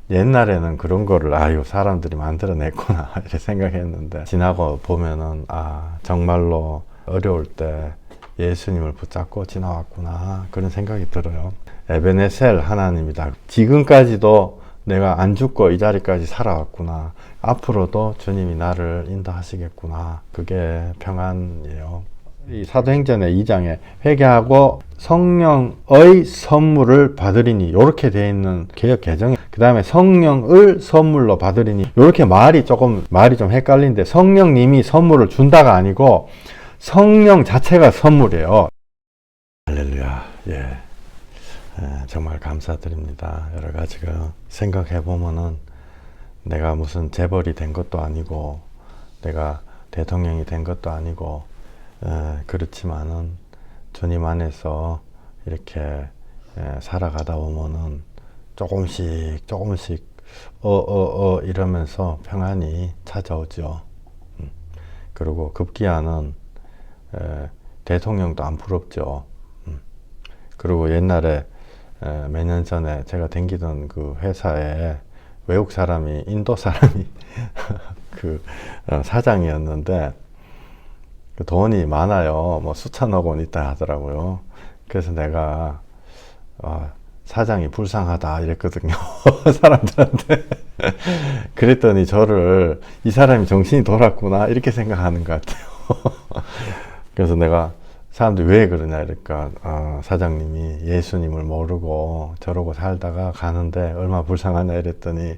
옛날에는 그런 거를 아유 사람들이 만들어냈구나 이렇게 생각했는데 지나고 보면은 아 정말로 어려울 때 예수님을 붙잡고 지나왔구나 그런 생각이 들어요. 에베네셀 하나님이다. 지금까지도 내가 안 죽고 이 자리까지 살아왔구나. 앞으로도 주님이 나를 인도하시겠구나. 그게 평안이에요. 이 사도행전의 2장에 회개하고 성령의 선물을 받으리니 이렇게 되어 있는 개역 개정이 그 다음에 성령을 선물로 받으리니 이렇게 말이 좀 헷갈리는데 성령님이 선물을 준다가 아니고 성령 자체가 선물이에요. 할렐루야. 예. 정말 감사드립니다. 여러 가지가 생각해 보면은 내가 무슨 재벌이 된 것도 아니고 내가 대통령이 된 것도 아니고 그렇지만은 주님 안에서 이렇게 살아가다 보면은 조금씩 이러면서 평안이 찾아오죠. 그리고 급기야는 대통령도 안 부럽죠. 그리고 옛날에 몇 년 전에 제가 다니던 그 회사에 외국 사람이 인도 사람이 그 사장이었는데 그 돈이 많아요. 뭐 수천억 원 있다 하더라고요. 그래서 내가 사장이 불쌍하다 이랬거든요. 사람들한테. 그랬더니 저를 이 사람이 정신이 돌았구나 이렇게 생각하는 것 같아요. 그래서 내가 사람들이 왜 그러냐 이러니까 사장님이 예수님을 모르고 저러고 살다가 가는데 얼마나 불쌍하냐 이랬더니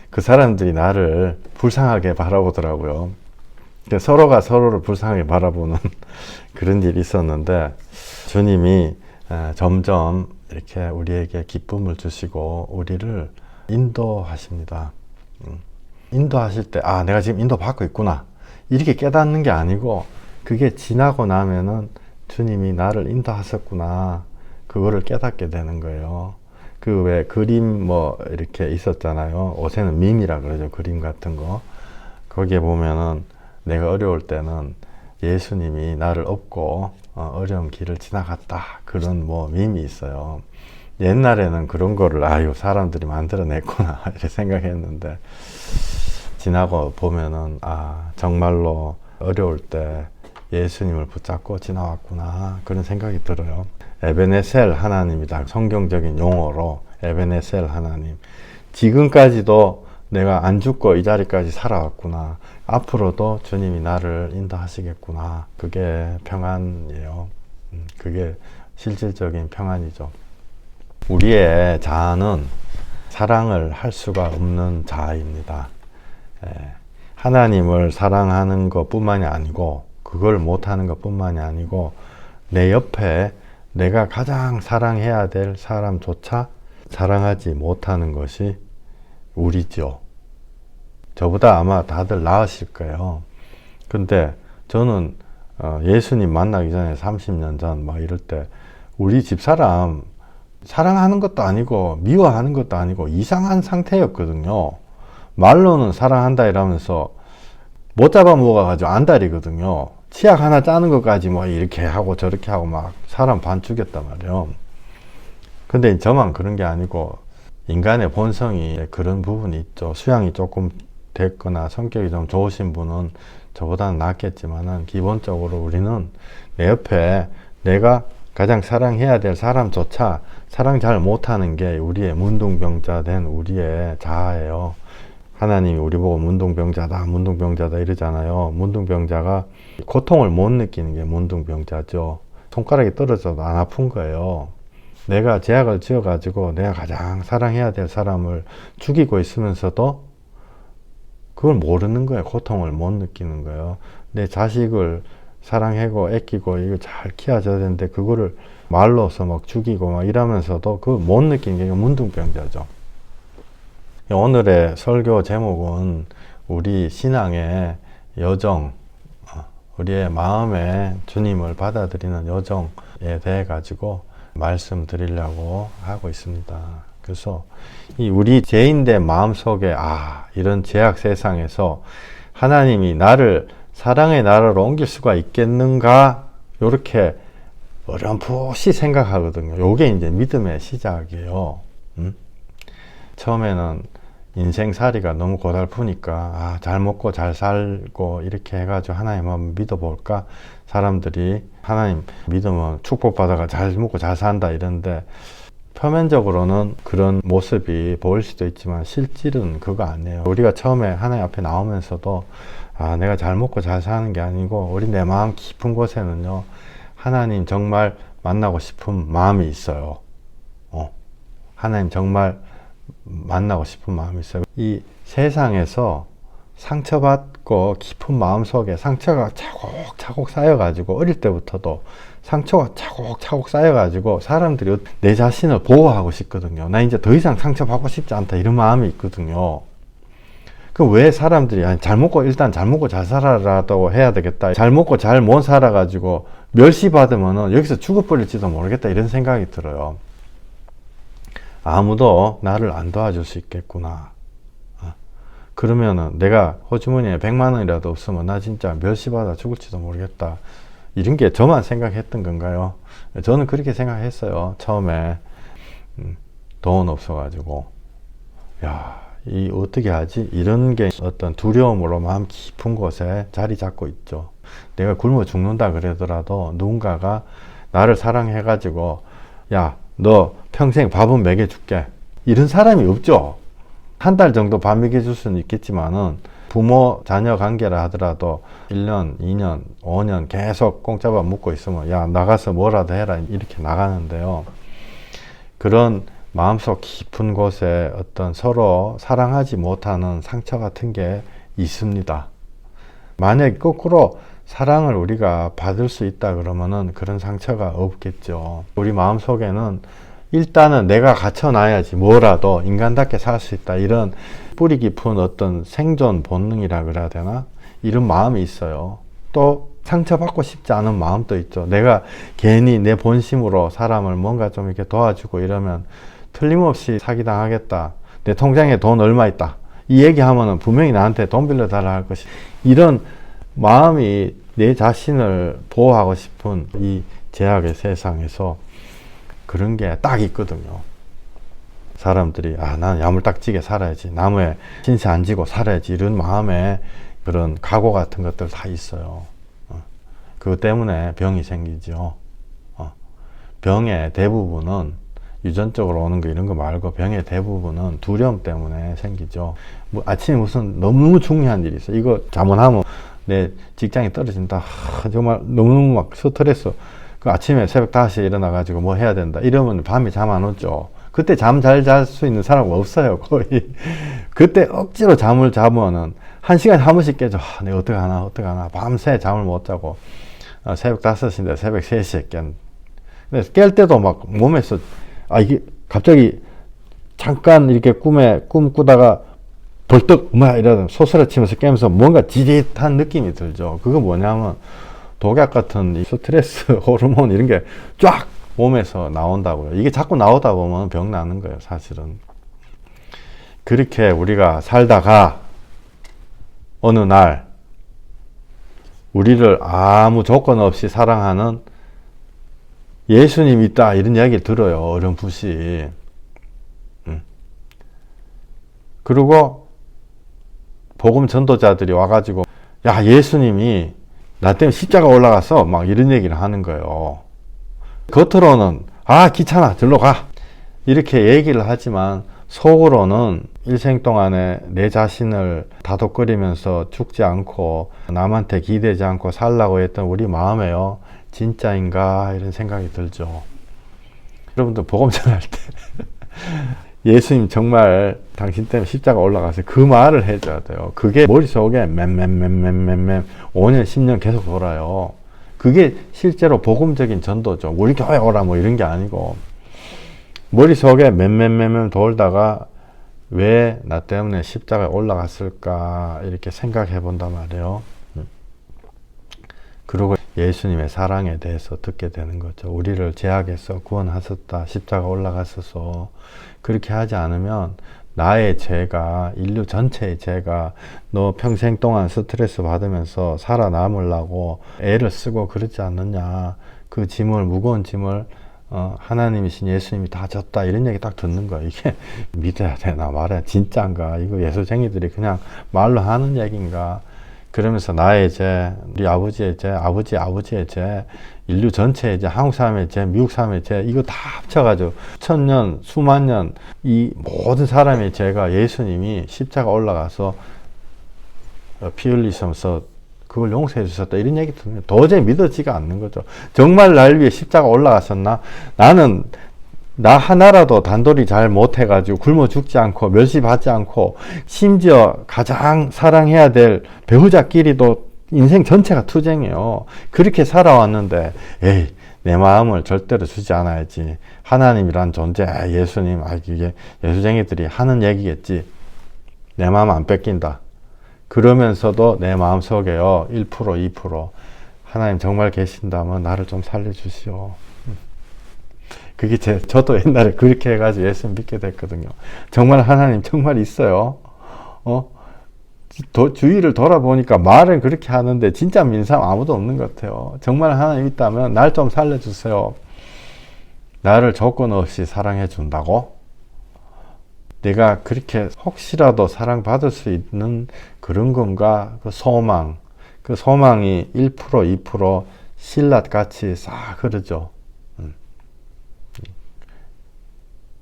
그 사람들이 나를 불쌍하게 바라보더라고요. 서로가 서로를 불쌍하게 바라보는 그런 일이 있었는데 주님이 점점 이렇게 우리에게 기쁨을 주시고 우리를 인도하십니다. 인도하실 때 내가 지금 인도받고 있구나 이렇게 깨닫는 게 아니고 그게 지나고 나면은 주님이 나를 인도하셨구나 그거를 깨닫게 되는 거예요. 그 왜 그림 뭐 이렇게 있었잖아요. 옷에는 밈이라 그러죠. 그림 같은 거. 거기에 보면은 내가 어려울 때는 예수님이 나를 업고 어려운 길을 지나갔다 그런 뭐 밈이 있어요. 옛날에는 그런 거를 아유 사람들이 만들어냈구나 이렇게 생각했는데 지나고 보면은 정말로 어려울 때 예수님을 붙잡고 지나왔구나 그런 생각이 들어요. 에베네셀 하나님이다. 성경적인 용어로 에베네셀 하나님. 지금까지도 내가 안 죽고 이 자리까지 살아왔구나. 앞으로도 주님이 나를 인도하시겠구나. 그게 평안이에요. 그게 실질적인 평안이죠. 우리의 자아는 사랑을 할 수가 없는 자아입니다. 하나님을 사랑하는 것뿐만이 아니고 그걸 못하는 것뿐만이 아니고 내 옆에 내가 가장 사랑해야 될 사람조차 사랑하지 못하는 것이 우리죠. 저보다 아마 다들 나으실 거예요. 근데 저는 예수님 만나기 전에 30년 전 막 이럴 때 우리 집사람 사랑하는 것도 아니고 미워하는 것도 아니고 이상한 상태였거든요. 말로는 사랑한다 이러면서 못 잡아 먹어가지고 안달이거든요. 치약 하나 짜는 것까지 뭐 이렇게 하고 저렇게 하고 막 사람 반 죽였단 말이에요. 근데 저만 그런 게 아니고 인간의 본성이 그런 부분이 있죠. 수양이 조금 됐거나 성격이 좀 좋으신 분은 저보다는 낫겠지만은 기본적으로 우리는 내 옆에 내가 가장 사랑해야 될 사람조차 사랑 잘 못하는 게 우리의 문둥병자 된 우리의 자아예요. 하나님이 우리 보고 문둥병자다 이러잖아요. 문둥병자가 고통을 못 느끼는 게 문둥병자죠. 손가락이 떨어져도 안 아픈 거예요. 내가 제약을 지어가지고 내가 가장 사랑해야 될 사람을 죽이고 있으면서도 그걸 모르는 거예요. 고통을 못 느끼는 거예요. 내 자식을 사랑하고 아끼고 이거 잘 키워줘야 되는데 그거를 말로서 막 죽이고 막 이러면서도 그걸 못 느끼는 게 문둥병자죠. 오늘의 설교 제목은 우리 신앙의 여정, 우리의 마음에 주님을 받아들이는 여정에 대해 가지고 말씀드리려고 하고 있습니다. 그래서 이 우리 죄인된 마음속에 이런 죄악 세상에서 하나님이 나를 사랑의 나라로 옮길 수가 있겠는가 이렇게 어렴풋이 생각하거든요. 요게 이제 믿음의 시작이에요. 처음에는 인생살이가 너무 고달프니까 잘 먹고 잘 살고 이렇게 해가지고 하나님 한번 믿어볼까? 사람들이 하나님 믿으면 축복받아가 잘 먹고 잘 산다 이러는데 표면적으로는 그런 모습이 보일 수도 있지만 실질은 그거 아니에요. 우리가 처음에 하나님 앞에 나오면서도 내가 잘 먹고 잘 사는 게 아니고 우리 내 마음 깊은 곳에는요 하나님 정말 만나고 싶은 마음이 있어요. 하나님 정말 만나고 싶은 마음이 있어요. 이 세상에서 상처받고 깊은 마음속에 상처가 차곡차곡 쌓여가지고 어릴 때부터도 상처가 차곡차곡 쌓여가지고 사람들이 내 자신을 보호하고 싶거든요. 나 이제 더 이상 상처받고 싶지 않다 이런 마음이 있거든요. 그 왜 사람들이 일단 잘 먹고 잘 살아라도 해야 되겠다. 잘 먹고 잘 못 살아가지고 멸시받으면은 여기서 죽어버릴지도 모르겠다 이런 생각이 들어요. 아무도 나를 안 도와줄 수 있겠구나. 그러면은 내가 호주머니에 100만 원이라도 없으면 나 진짜 멸시받아 죽을지도 모르겠다. 이런 게 저만 생각했던 건가요? 저는 그렇게 생각했어요. 처음에 돈 없어가지고 이 어떻게 하지? 이런 게 어떤 두려움으로 마음 깊은 곳에 자리 잡고 있죠. 내가 굶어 죽는다 그러더라도 누군가가 나를 사랑해가지고 너 평생 밥은 먹여줄게. 이런 사람이 없죠. 한 달 정도 밥 먹여줄 수는 있겠지만은 부모 자녀 관계라 하더라도 1년, 2년, 5년 계속 공짜밥 먹고 있으면 나가서 뭐라도 해라 이렇게 나가는데요. 그런 마음속 깊은 곳에 어떤 서로 사랑하지 못하는 상처 같은 게 있습니다. 만약에 거꾸로 사랑을 우리가 받을 수 있다 그러면은 그런 상처가 없겠죠. 우리 마음속에는 일단은 내가 갖춰놔야지 뭐라도 인간답게 살 수 있다 이런 뿌리 깊은 어떤 생존 본능이라 그래야 되나? 이런 마음이 있어요. 또 상처받고 싶지 않은 마음도 있죠. 내가 괜히 내 본심으로 사람을 뭔가 좀 이렇게 도와주고 이러면 틀림없이 사기당하겠다. 내 통장에 돈 얼마 있다. 이 얘기하면은 분명히 나한테 돈 빌려달라 할 것이 이런 마음이 내 자신을 보호하고 싶은 이 제약의 세상에서 그런 게 딱 있거든요. 사람들이 난 야물딱지게 살아야지, 나무에 신세 안 지고 살아야지 이런 마음에 그런 각오 같은 것들 다 있어요. 그것 때문에 병이 생기죠. 병의 대부분은 유전적으로 오는 거 이런 거 말고 병의 대부분은 두려움 때문에 생기죠. 아침에 무슨 너무 중요한 일이 있어. 이거 잘못하면 내 직장이 떨어진다. 정말 너무너무 막 스트레스. 그 아침에 새벽 5시에 일어나가지고 뭐 해야 된다. 이러면 밤에 잠 안 오죠. 그때 잠 잘 잘 수 있는 사람은 없어요, 거의. 그때 억지로 잠을 자면은 1시간에 한 번씩 깨져. 내가 어떡하나. 밤새 잠을 못 자고. 새벽 5시인데 새벽 3시에 근데 깰 때도 막 몸에서, 이게 갑자기 잠깐 이렇게 꿈 꾸다가 벌떡, 이러다 소스라치면서 깨면서 뭔가 지릿한 느낌이 들죠. 그거 뭐냐면 독약 같은 스트레스 호르몬 이런 게 쫙 몸에서 나온다고요. 이게 자꾸 나오다 보면 병 나는 거예요, 사실은. 그렇게 우리가 살다가 어느 날 우리를 아무 조건 없이 사랑하는 예수님 있다 이런 이야기를 들어요, 어렴풋이. 그리고 복음 전도자들이 와가지고 예수님이 나 때문에 십자가 올라갔어 막 이런 얘기를 하는 거예요. 겉으로는 귀찮아 절로 가 이렇게 얘기를 하지만 속으로는 일생 동안에 내 자신을 다독거리면서 죽지 않고 남한테 기대지 않고 살라고 했던 우리 마음에요, 진짜인가 이런 생각이 들죠. 여러분들 복음 전할 때 예수님 정말 당신 때문에 십자가 올라가서 그 말을 해줘야 돼요. 그게 머릿속에 맴 5년 10년 계속 돌아요. 그게 실제로 복음적인 전도죠. 우리 교회 오라 뭐 이런 게 아니고 머릿속에 맴 돌다가 왜 나 때문에 십자가에 올라갔을까 이렇게 생각해 본단 말이에요. 그리고 예수님의 사랑에 대해서 듣게 되는 거죠. 우리를 죄악에서 구원하셨다. 십자가 올라갔어서. 그렇게 하지 않으면 나의 죄가, 인류 전체의 죄가 너 평생 동안 스트레스 받으면서 살아남으려고 애를 쓰고 그러지 않느냐. 그 짐을, 무거운 짐을 하나님이신 예수님이 다 졌다 이런 얘기 딱 듣는 거야. 이게 믿어야 되나 말이야. 진짜인가? 이거 예수쟁이들이 그냥 말로 하는 얘기인가? 그러면서 나의 죄, 우리 아버지의 죄, 아버지의 죄, 인류 전체의 죄, 한국 사람의 죄, 미국 사람의 죄, 이거 다 합쳐가지고 천년, 수만 년 이 모든 사람의 죄가 예수님이 십자가 올라가서 피 흘리시면서 그걸 용서해 주셨다 이런 얘기 들으면 도저히 믿어지가 않는 거죠. 정말 날 위해 십자가 올라가셨나? 나는 나 하나라도 단돌이 잘 못해가지고 굶어 죽지 않고 멸시받지 않고 심지어 가장 사랑해야 될 배우자끼리도 인생 전체가 투쟁이에요. 그렇게 살아왔는데 에이 내 마음을 절대로 주지 않아야지. 하나님이란 존재, 예수님, 이게 예수쟁이들이 하는 얘기겠지. 내 마음 안 뺏긴다. 그러면서도 내 마음 속에요 1% 2% 하나님 정말 계신다면 나를 좀 살려주시오. 그게 저도 옛날에 그렇게 해가지고 예수 믿게 됐거든요. 정말 하나님 정말 있어요. 주위를 돌아보니까 말은 그렇게 하는데 진짜 믿는 사람 아무도 없는 것 같아요. 정말 하나님 있다면 날 좀 살려주세요. 나를 조건 없이 사랑해 준다고? 내가 그렇게 혹시라도 사랑받을 수 있는 그런 건가? 그 소망이 1% 2% 신라같이 싹 흐르죠.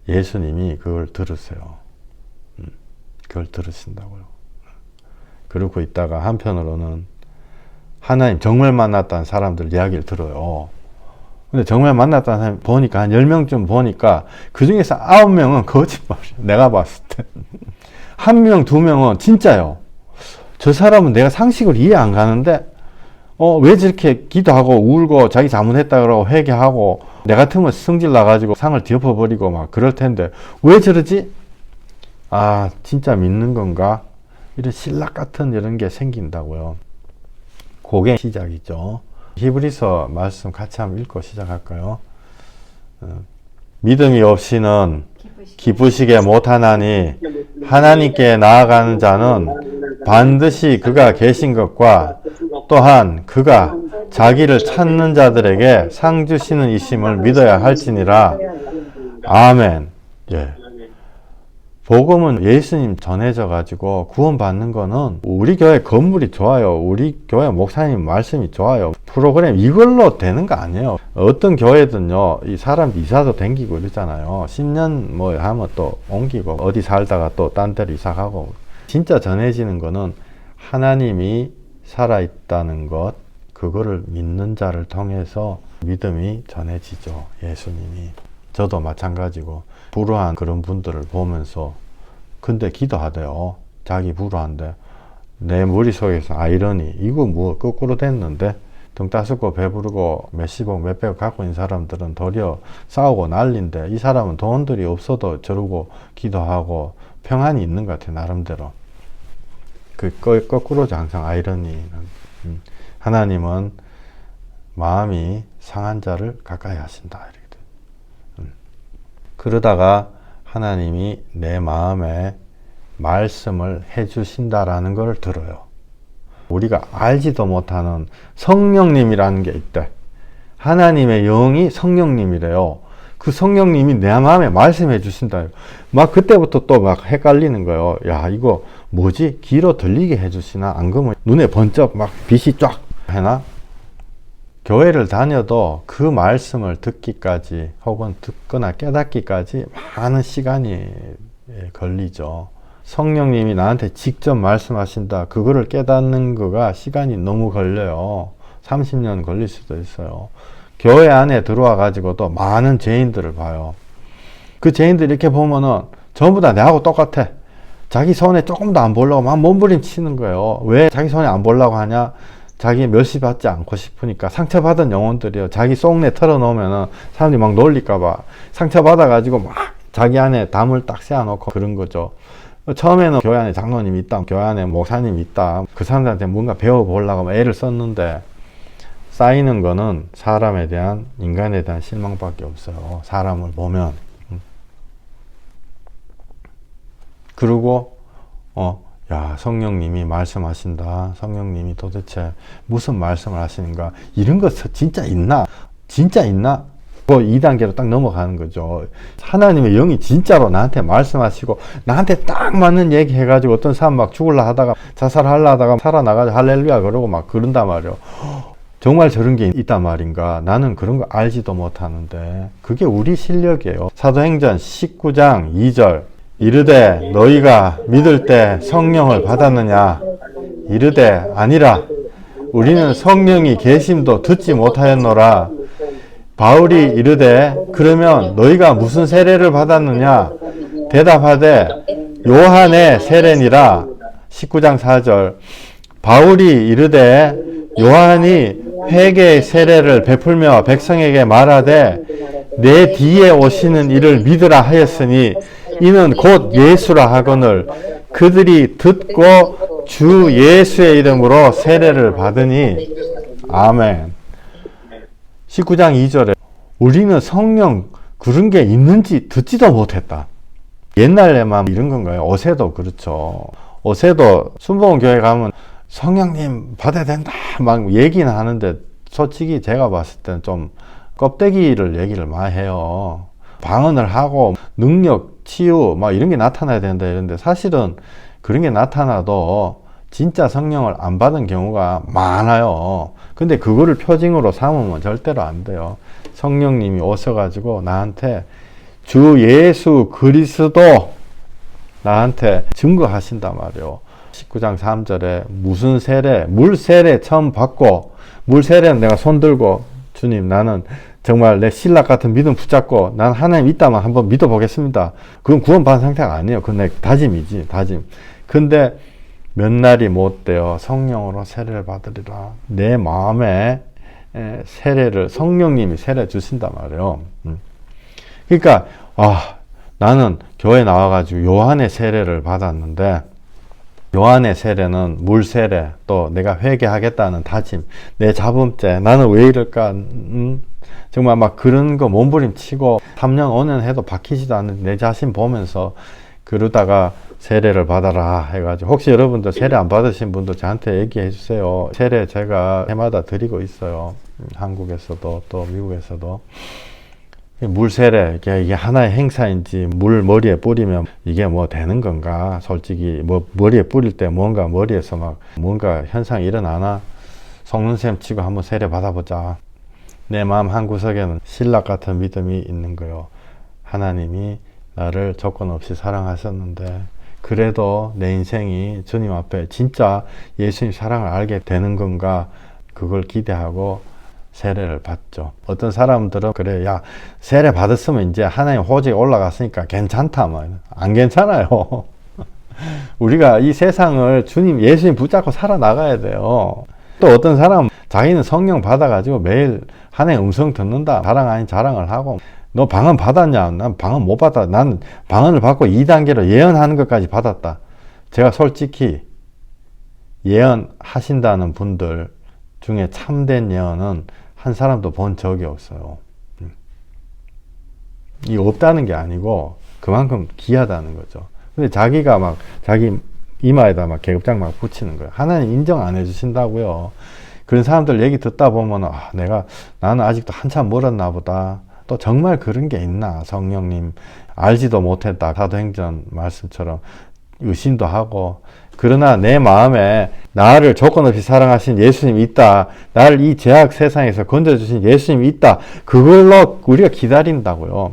예수님이 그걸 들으세요. 그걸 들으신다고요. 그러고 있다가 한편으로는 하나님 정말 만났다는 사람들 이야기를 들어요. 근데 정말 만났다는 사람 보니까 한 10명쯤 보니까 그 중에서 9명은 거짓말이에요. 내가 봤을 때. 1명, 2명은 진짜요. 저 사람은 내가 상식을 이해 안 가는데 왜 저렇게 기도하고 울고 자기 잘못했다 그러고 회개하고 내 같으면 성질 나가지고 상을 뒤엎어버리고 막 그럴 텐데 왜 저러지? 아 진짜 믿는 건가? 이런 신락 같은 이런 게 생긴다고요. 그게 시작이죠. 히브리서 말씀 같이 한번 읽고 시작할까요? 믿음이 없이는 기쁘시게 못하나니 하나님께 나아가는 자는 반드시 그가 계신 것과 또한 그가 자기를 찾는 자들에게 상 주시는 이심을 믿어야 할지니라. 아멘. 예. 복음은 예수님 전해져 가지고 구원받는 거는 우리 교회 건물이 좋아요. 우리 교회 목사님 말씀이 좋아요. 프로그램 이걸로 되는 거 아니에요. 어떤 교회든요. 이 사람 이사도 댕기고 이러잖아요. 10년 뭐 하면 또 옮기고 어디 살다가 또 딴 데로 이사 가고. 진짜 전해지는 거는 하나님이 살아있다는 것, 그거를 믿는 자를 통해서 믿음이 전해지죠. 예수님이. 저도 마찬가지고 불우한 그런 분들을 보면서 근데 기도하대요. 자기 불우한데 내 머릿속에서 아이러니 이거 뭐 거꾸로 됐는데 등 따숩고 배부르고 몇십억 몇백억 갖고 있는 사람들은 도리어 싸우고 난리인데 이 사람은 돈들이 없어도 저러고 기도하고 평안이 있는 것 같아요. 나름대로. 거꾸로죠. 항상 아이러니는. 하나님은 마음이 상한 자를 가까이 하신다. 이렇게. 그러다가 하나님이 내 마음에 말씀을 해주신다라는 걸 들어요. 우리가 알지도 못하는 성령님이라는 게 있대. 하나님의 영이 성령님이래요. 그 성령님이 내 마음에 말씀해 주신다. 막 그때부터 또 막 헷갈리는 거예요. 야, 이거 뭐지? 귀로 들리게 해주시나? 안 그러면 눈에 번쩍 막 빛이 쫙 해나? 교회를 다녀도 그 말씀을 듣기까지 혹은 듣거나 깨닫기까지 많은 시간이 걸리죠. 성령님이 나한테 직접 말씀하신다. 그거를 깨닫는 거가 시간이 너무 걸려요. 30년 걸릴 수도 있어요. 교회 안에 들어와 가지고도 많은 죄인들을 봐요. 그 죄인들 이렇게 보면은 전부 다 내하고 똑같아. 자기 손에 조금도 안 보려고 막 몸부림치는 거예요. 왜 자기 손에 안 보려고 하냐? 자기 멸시받지 않고 싶으니까. 상처받은 영혼들이요. 자기 속내 털어놓으면은 사람들이 막 놀릴까봐 상처받아가지고 막 자기 안에 담을 딱 세워놓고 그런 거죠. 처음에는 교회 안에 장로님이 있다, 교회 안에 목사님이 있다, 그 사람들한테 뭔가 배워보려고 애를 썼는데 쌓이는 거는 사람에 대한, 인간에 대한 실망밖에 없어요. 사람을 보면. 그리고 야, 성령님이 말씀하신다. 성령님이 도대체 무슨 말씀을 하시는가? 이런 거 진짜 있나? 진짜 있나? 그 2단계로 딱 넘어가는 거죠. 하나님의 영이 진짜로 나한테 말씀하시고 나한테 딱 맞는 얘기 해가지고 어떤 사람 막 죽을라 하다가 자살하려 하다가 살아나가지고 할렐루야 그러고 막 그런단 말이에요. 정말 저런 게 있단 말인가? 나는 그런 거 알지도 못하는데 그게 우리 실력이에요. 사도행전 19장 2절 이르되 너희가 믿을 때 성령을 받았느냐? 이르되 아니라 우리는 성령이 계심도 듣지 못하였노라. 바울이 이르되 그러면 너희가 무슨 세례를 받았느냐? 대답하되 요한의 세례니라. 19장 4절 바울이 이르되 요한이 회개의 세례를 베풀며 백성에게 말하되 내 뒤에 오시는 이를 믿으라 하였으니 이는 곧 예수라 하거늘 그들이 듣고 주 예수의 이름으로 세례를 받으니 아멘. 19장 2절에 우리는 성령 그런 게 있는지 듣지도 못했다. 옛날에만 이런 건가요? 어세도 그렇죠. 어세도 순복음교회 가면 성령님 받아야 된다 막 얘기는 하는데 솔직히 제가 봤을 때는 좀 껍데기를 얘기를 많이 해요. 방언을 하고 능력, 치유 막 이런 게 나타나야 된다 이런데 사실은 그런 게 나타나도 진짜 성령을 안 받은 경우가 많아요. 근데 그거를 표징으로 삼으면 절대로 안 돼요. 성령님이 오셔가지고 나한테 주 예수 그리스도 나한테 증거하신단 말이에요. 19장 3절에 무슨 세례, 물 세례 처음 받고 물 세례는 내가 손 들고 주님 나는 정말 내 신락 같은 믿음 붙잡고 난 하나님 있다만 한번 믿어보겠습니다. 그건 구원받은 상태가 아니에요. 그건 내 다짐이지, 다짐. 근데 몇 날이 못 되어 성령으로 세례를 받으리라. 내 마음에 세례를 성령님이 세례 주신단 말이에요. 그러니까 나는 교회 나와가지고 요한의 세례를 받았는데 요한의 세례는 물 세례 또 내가 회개하겠다는 다짐 내 자범죄 나는 왜 이럴까 정말 막 그런 거 몸부림치고 3년 5년 해도 바뀌지도 않는 내 자신 보면서 그러다가 세례를 받아라 해가지고 혹시 여러분들 세례 안 받으신 분도 저한테 얘기해 주세요. 세례 제가 해마다 드리고 있어요. 한국에서도 또 미국에서도. 물 세례 이게 하나의 행사인지 물 머리에 뿌리면 이게 뭐 되는 건가? 솔직히 뭐 머리에 뿌릴 때 뭔가 머리에서 막 뭔가 현상이 일어나나? 속는 셈 치고 한번 세례 받아보자. 내 마음 한구석에는 신락 같은 믿음이 있는 거요. 하나님이 나를 조건 없이 사랑하셨는데 그래도 내 인생이 주님 앞에 진짜 예수님 사랑을 알게 되는 건가? 그걸 기대하고 세례를 받죠. 어떤 사람들은 그래 야 세례 받았으면 이제 하나님 호적에 올라갔으니까 괜찮다 뭐. 안 괜찮아요. 우리가 이 세상을 주님 예수님 붙잡고 살아나가야 돼요. 또 어떤 사람은 자기는 성령 받아가지고 매일 하나님 음성 듣는다 자랑 아닌 자랑을 하고 너 방언 받았냐? 난 방언 못 받았다. 난 방언을 받고 2단계로 예언하는 것까지 받았다. 제가 솔직히 예언하신다는 분들 중에 참된 예언은 한 사람도 본 적이 없어요. 이게 없다는 게 아니고 그만큼 귀하다는 거죠. 근데 자기가 막 자기 이마에다 막 계급장 막 붙이는 거예요. 하나님 인정 안 해주신다고요. 그런 사람들 얘기 듣다 보면 나는 아직도 한참 멀었나 보다. 또 정말 그런 게 있나? 성령님 알지도 못했다. 사도행전 말씀처럼 의심도 하고 그러나 내 마음에 나를 조건 없이 사랑하신 예수님이 있다. 나를 이 죄악 세상에서 건져주신 예수님이 있다. 그걸로 우리가 기다린다고요.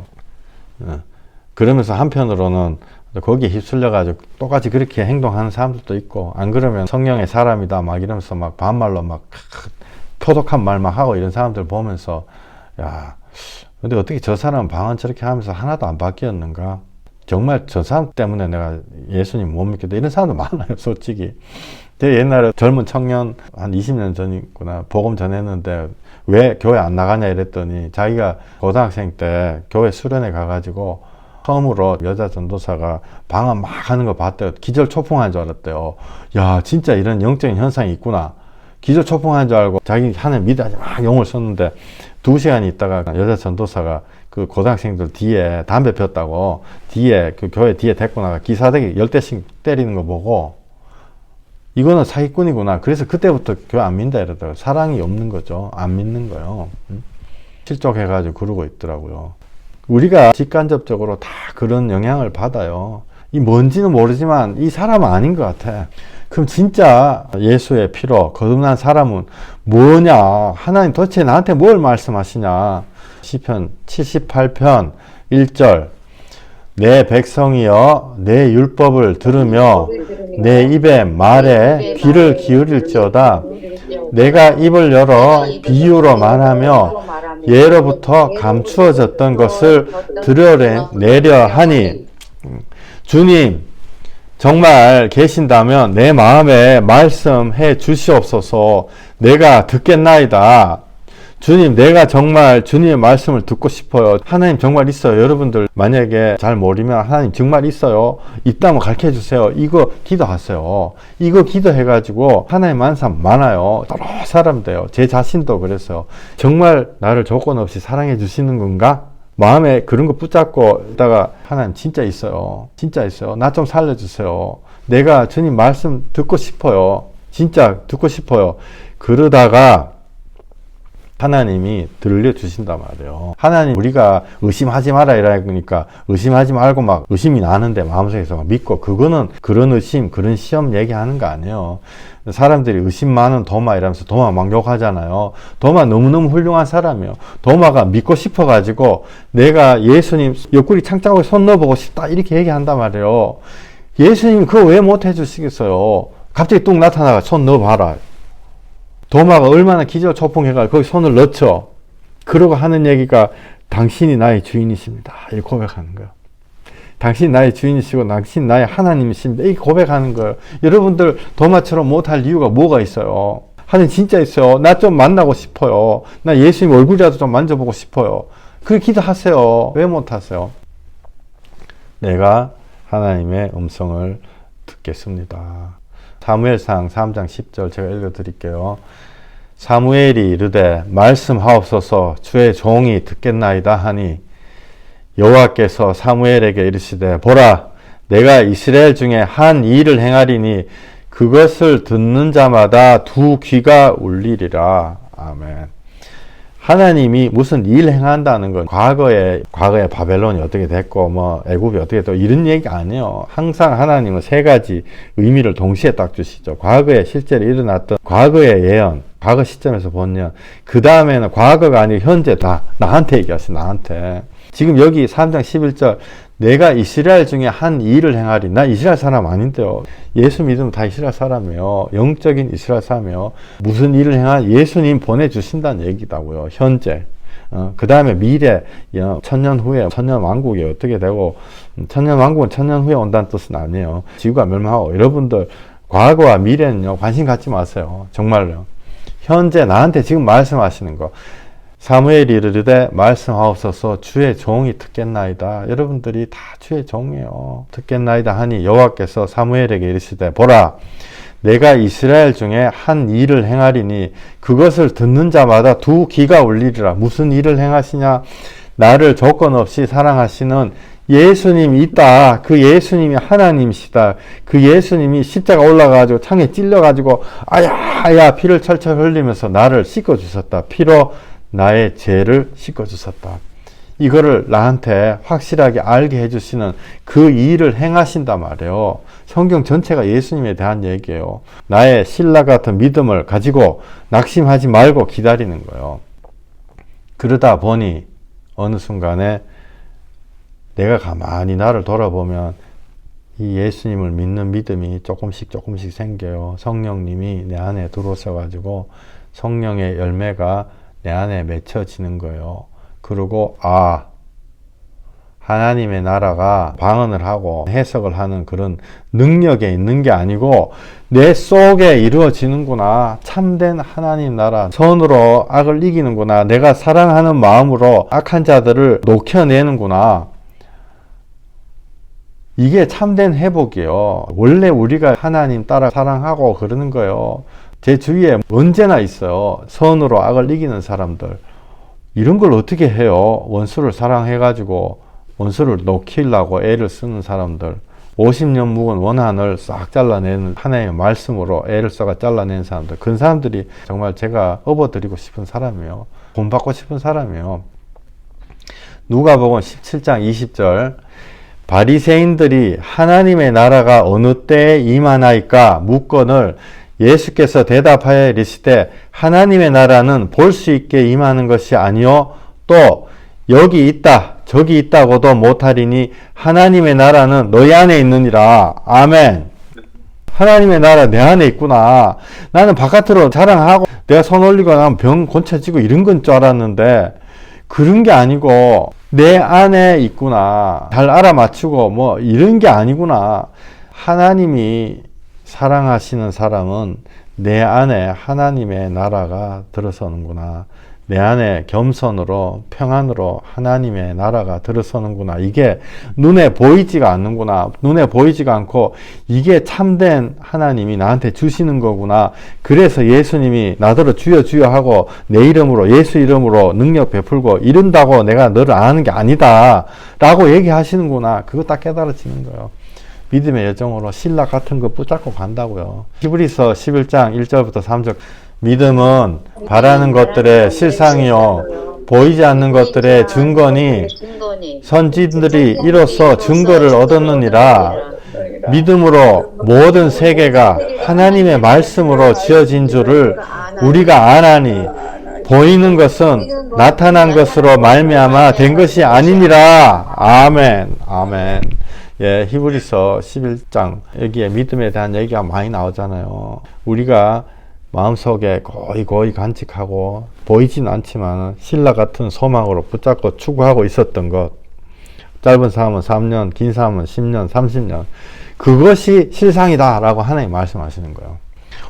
그러면서 한편으로는 거기에 휩쓸려가지고 똑같이 그렇게 행동하는 사람들도 있고 안 그러면 성령의 사람이다 막 이러면서 막 반말로 막 표독한 말 막 하고 이런 사람들 보면서 야 근데 어떻게 저 사람은 방언 저렇게 하면서 하나도 안 바뀌었는가? 정말 저 사람 때문에 내가 예수님 못 믿겠다 이런 사람도 많아요 솔직히. 제가 옛날에 젊은 청년 한 20년 전이구나 복음 전했는데 왜 교회 안 나가냐 이랬더니 자기가 고등학생 때 교회 수련회 가가지고 처음으로 여자 전도사가 방언 막 하는 거 봤대요. 기절초풍한 줄 알았대요. 야 진짜 이런 영적인 현상이 있구나. 기절초풍한 줄 알고 자기 하나님 믿어야지 막 용을 썼는데 2시간 있다가 여자 전도사가 그 고등학생들 뒤에 담배 폈다고 뒤에 그 교회 뒤에 데리고 나가 기사대기 10대씩 때리는 거 보고 이거는 사기꾼이구나. 그래서 그때부터 교회 안 믿는다 이러더라고요. 사랑이 없는 거죠. 안 믿는 거요. 실족해가지고 그러고 있더라고요. 우리가 직간접적으로 다 그런 영향을 받아요. 이 뭔지는 모르지만 이 사람은 아닌 것 같아. 그럼 진짜 예수의 피로 거듭난 사람은 뭐냐? 하나님 도대체 나한테 뭘 말씀하시냐? 시편 78편 1절 내 백성이여 내 율법을 들으며 내 입의 말에 귀를 기울일지어다. 내가 입을 열어 비유로 말하며 예로부터 감추어졌던 것을 드러내려 하니. 주님 정말 계신다면 내 마음에 말씀해 주시옵소서. 내가 듣겠나이다. 주님, 내가 정말 주님의 말씀을 듣고 싶어요. 하나님 정말 있어요. 여러분들 만약에 잘 모르면 하나님 정말 있어요. 있다면 가르쳐 주세요. 이거 기도하세요. 이거 기도해가지고 하나님 만난 사람 많아요. 여러 사람 돼요. 제 자신도 그랬어요. 정말 나를 조건 없이 사랑해 주시는 건가? 마음에 그런 거 붙잡고 있다가 하나님 진짜 있어요. 진짜 있어요. 나 좀 살려주세요. 내가 주님 말씀 듣고 싶어요. 진짜 듣고 싶어요. 그러다가 하나님이 들려주신단 말이에요. 하나님 우리가 의심하지 마라 이러니까 의심하지 말고 막 의심이 나는데 마음속에서 막 믿고, 그거는 그런 의심 그런 시험 얘기하는 거 아니에요. 사람들이 의심 많은 도마 이러면서 도마 막 욕하잖아요. 도마 너무너무 훌륭한 사람이에요. 도마가 믿고 싶어가지고 내가 예수님 옆구리 창자국에 손 넣어보고 싶다 이렇게 얘기한단 말이에요. 예수님 그거 왜 못 해주시겠어요? 갑자기 뚝 나타나가 손 넣어봐라. 도마가 얼마나 기절초풍해가 거기 손을 넣죠. 그러고 하는 얘기가 당신이 나의 주인이십니다. 이렇게 고백하는 거예요. 당신이 나의 주인이시고 당신이 나의 하나님이십니다. 이렇게 고백하는 거예요. 여러분들 도마처럼 못할 이유가 뭐가 있어요? 하나님 진짜 있어요. 나 좀 만나고 싶어요. 나 예수님 얼굴이라도 좀 만져보고 싶어요. 그렇게 기도하세요. 왜 못하세요? 내가 하나님의 음성을 듣겠습니다. 사무엘상 3장 10절 제가 읽어드릴게요. 사무엘이 이르되 말씀하옵소서 주의 종이 듣겠나이다 하니 여호와께서 사무엘에게 이르시되 보라 내가 이스라엘 중에 한 일을 행하리니 그것을 듣는 자마다 두 귀가 울리리라. 아멘. 하나님이 무슨 일 행한다는 건 과거에 바벨론이 어떻게 됐고 뭐 애굽이 어떻게 됐고 이런 얘기 아니에요. 항상 하나님은 세 가지 의미를 동시에 딱 주시죠. 과거에 실제로 일어났던 과거의 예언, 과거 시점에서 본 예언, 그 다음에는 과거가 아니고 현재 다 나한테 얘기하세요. 나한테. 지금 여기 3장 11절 내가 이스라엘 중에 한 일을 행하리. 나 이스라엘 사람 아닌데요. 예수 믿으면 다 이스라엘 사람이에요. 영적인 이스라엘 사람이에요. 무슨 일을 행하리? 예수님 보내주신다는 얘기다고요. 현재. 그 다음에 미래, 천년 후에, 천년 왕국이 어떻게 되고, 천년 왕국은 천년 후에 온다는 뜻은 아니에요. 지구가 멸망하고, 여러분들, 과거와 미래는요, 관심 갖지 마세요. 정말요. 현재 나한테 지금 말씀하시는 거. 사무엘이 이르되 말씀하옵소서 주의 종이 듣겠나이다. 여러분들이 다 주의 종이에요. 듣겠나이다 하니 여호와께서 사무엘에게 이르시되 보라 내가 이스라엘 중에 한 일을 행하리니 그것을 듣는 자마다 두 귀가 울리리라. 무슨 일을 행하시냐? 나를 조건 없이 사랑하시는 예수님이 있다. 그 예수님이 하나님이시다. 그 예수님이 십자가 올라가지고 창에 찔려가지고 아야 피를 철철 흘리면서 나를 씻어주셨다. 피로 나의 죄를 씻어주셨다. 이거를 나한테 확실하게 알게 해주시는 그 일을 행하신단 말이에요. 성경 전체가 예수님에 대한 얘기예요. 나의 신라 같은 믿음을 가지고 낙심하지 말고 기다리는 거예요. 그러다 보니 어느 순간에 내가 가만히 나를 돌아보면 이 예수님을 믿는 믿음이 조금씩 생겨요. 성령님이 내 안에 들어오셔가지고 성령의 열매가 내 안에 맺혀지는 거예요. 그리고 하나님의 나라가 방언을 하고 해석을 하는 그런 능력에 있는 게 아니고 내 속에 이루어지는구나. 참된 하나님 나라. 선으로 악을 이기는구나. 내가 사랑하는 마음으로 악한 자들을 녹여내는구나. 이게 참된 회복이에요. 원래 우리가 하나님 따라 사랑하고 그러는 거예요. 제 주위에 언제나 있어요. 선으로 악을 이기는 사람들. 이런 걸 어떻게 해요? 원수를 사랑해가지고 원수를 녹이려고 애를 쓰는 사람들. 50년 묵은 원한을 싹 잘라내는 하나님의 말씀으로 애를 써가 잘라내는 사람들. 그런 사람들이 정말 제가 업어드리고 싶은 사람이에요. 본받고 싶은 사람이에요. 누가복음 17장 20절 바리새인들이 하나님의 나라가 어느 때에 임하나이까 묻거늘 예수께서 대답하여 이르시되 하나님의 나라는 볼 수 있게 임하는 것이 아니요 또 여기 있다 저기 있다고도 못하리니 하나님의 나라는 너희 안에 있느니라. 아멘. 하나님의 나라 내 안에 있구나. 나는 바깥으로 자랑하고 내가 손 올리고 나면 병 고쳐지고 이런 건 줄 알았는데 그런 게 아니고 내 안에 있구나. 잘 알아맞추고 뭐 이런 게 아니구나. 하나님이 사랑하시는 사람은 내 안에 하나님의 나라가 들어서는구나. 내 안에 겸손으로 평안으로 하나님의 나라가 들어서는구나. 이게 눈에 보이지가 않는구나. 눈에 보이지가 않고 이게 참된 하나님이 나한테 주시는 거구나. 그래서 예수님이 나더러 주여 주여 하고 내 이름으로 예수 이름으로 능력 베풀고 이른다고 내가 너를 아는 게 아니다 라고 얘기하시는구나. 그거 딱 깨달아지는 거예요. 믿음의 여정으로 신라 같은 거 붙잡고 간다고요. 히브리서 11장 1절부터 3절 믿음은 바라는 것들의 실상이요 보이지 않는 것들의 증거니 선지들이 이로써 증거를 얻었느니라. 믿음으로 모든 세계가 하나님의 말씀으로 지어진 줄을 우리가 아나니 보이는 것은 나타난 것으로 말미암아 된 것이 아니니라. 아멘. 아멘. 예, 히브리서 11장 여기에 믿음에 대한 얘기가 많이 나오잖아요. 우리가 마음속에 고이 간직하고 보이진 않지만 신라 같은 소망으로 붙잡고 추구하고 있었던 것, 짧은 삶은 3년, 긴 삶은 10년, 30년, 그것이 실상이다 라고 하나님 말씀하시는 거예요.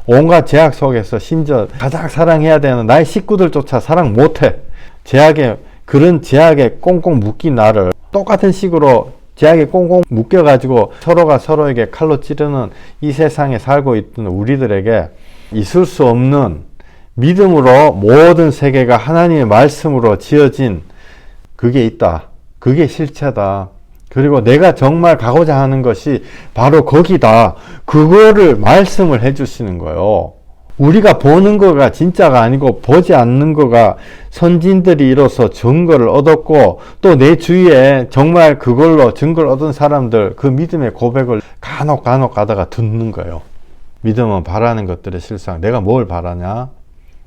온갖 제약 속에서 심지어 가장 사랑해야 되는 나의 식구들조차 사랑 못해. 그런 제약에 꽁꽁 묶인 나를 똑같은 식으로 제약에 꽁꽁 묶여가지고 서로가 서로에게 칼로 찌르는 이 세상에 살고 있던 우리들에게 있을 수 없는 믿음으로 모든 세계가 하나님의 말씀으로 지어진 그게 있다. 그게 실체다. 그리고 내가 정말 가고자 하는 것이 바로 거기다. 그거를 말씀을 해주시는 거예요. 우리가 보는 거가 진짜가 아니고 보지 않는 거가 선진들이 이로써 증거를 얻었고 또 내 주위에 정말 그걸로 증거를 얻은 사람들 그 믿음의 고백을 간혹 가다가 듣는 거예요. 믿음은 바라는 것들의 실상. 내가 뭘 바라냐?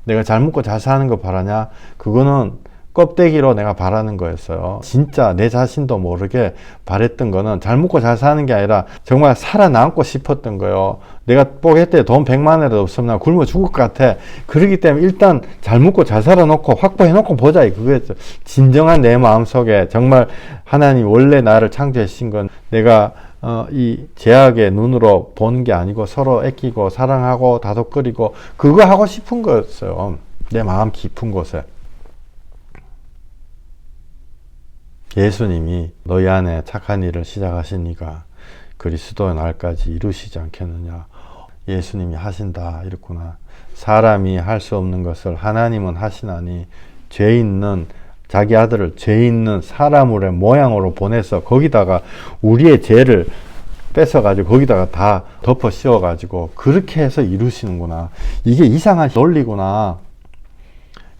내가 잘 먹고 잘 사는 거 바라냐? 그거는 껍데기로 내가 바라는 거였어요. 진짜 내 자신도 모르게 바랬던 거는 잘 먹고 잘 사는 게 아니라 정말 살아남고 싶었던 거예요. 내가 뽀개때 돈 100만 원이라도 없으면 나 굶어 죽을 것 같아. 그렇기 때문에 일단 잘 먹고 잘 살아놓고 확보해 놓고 보자. 그거였죠. 진정한 내 마음속에 정말 하나님 원래 나를 창조해 주신 건 내가 이 제약의 눈으로 보는 게 아니고 서로 애끼고 사랑하고 다독거리고 그거 하고 싶은 거였어요. 내 마음 깊은 곳에. 예수님이 너희 안에 착한 일을 시작하시니까 그리스도의 날까지 이루시지 않겠느냐. 예수님이 하신다 이랬구나. 사람이 할 수 없는 것을 하나님은 하시나니 죄 있는 자기 아들을 죄 있는 사람의 모양으로 보내서 거기다가 우리의 죄를 뺏어가지고 거기다가 다 덮어 씌워가지고 그렇게 해서 이루시는구나. 이게 이상한 논리구나.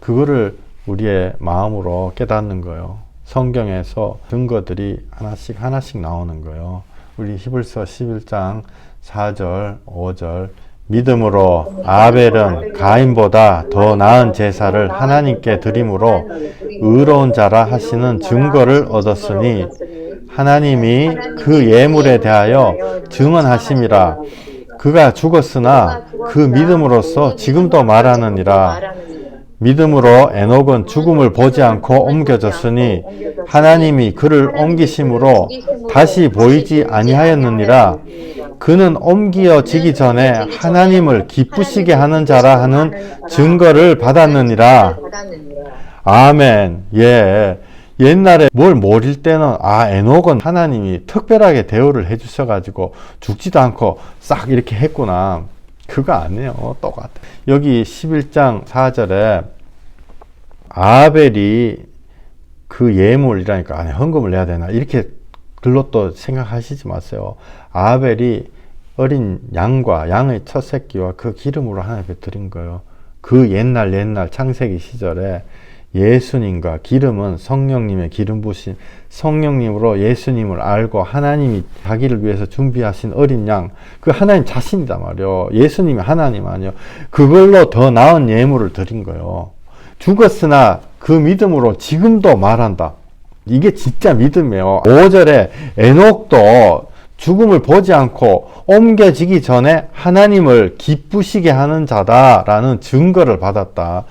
그거를 우리의 마음으로 깨닫는 거예요. 성경에서 증거들이 하나씩 나오는 거예요. 우리 히브리서 11장 4절, 5절 믿음으로 아벨은 가인보다 더 나은 제사를 하나님께 드림으로 의로운 자라 하시는 증거를 얻었으니 하나님이 그 예물에 대하여 증언하심이라. 그가 죽었으나 그 믿음으로써 지금도 말하느니라. 믿음으로 에녹은 죽음을 보지 않고 옮겨졌으니 하나님이 그를 옮기심으로 다시 보이지 아니하였느니라. 그는 옮겨지기 전에 하나님을 기쁘시게 하는 자라 하는 증거를 받았느니라. 아멘. 예. 옛날에 뭘 모를 때는 에녹은 하나님이 특별하게 대우를 해주셔가지고 죽지도 않고 싹 이렇게 했구나. 그거 아니에요. 똑같아. 여기 11장 4절에 아벨이 그 예물이라니까 헌금을 내야 되나 이렇게 글로 또 생각하시지 마세요. 아벨이 어린 양과 양의 첫 새끼와 그 기름으로 하나님께 드린 거예요. 그 옛날 창세기 시절에 예수님과 기름은 성령님의 기름 부으신 성령님으로 예수님을 알고 하나님이 자기를 위해서 준비하신 어린 양, 그 하나님 자신이다 말이요. 예수님이 하나님 아니요. 그걸로 더 나은 예물을 드린 거예요. 죽었으나 그 믿음으로 지금도 말한다. 이게 진짜 믿음이에요. 5절에 에녹도 죽음을 보지 않고 옮겨지기 전에 하나님을 기쁘시게 하는 자다라는 증거를 받았다.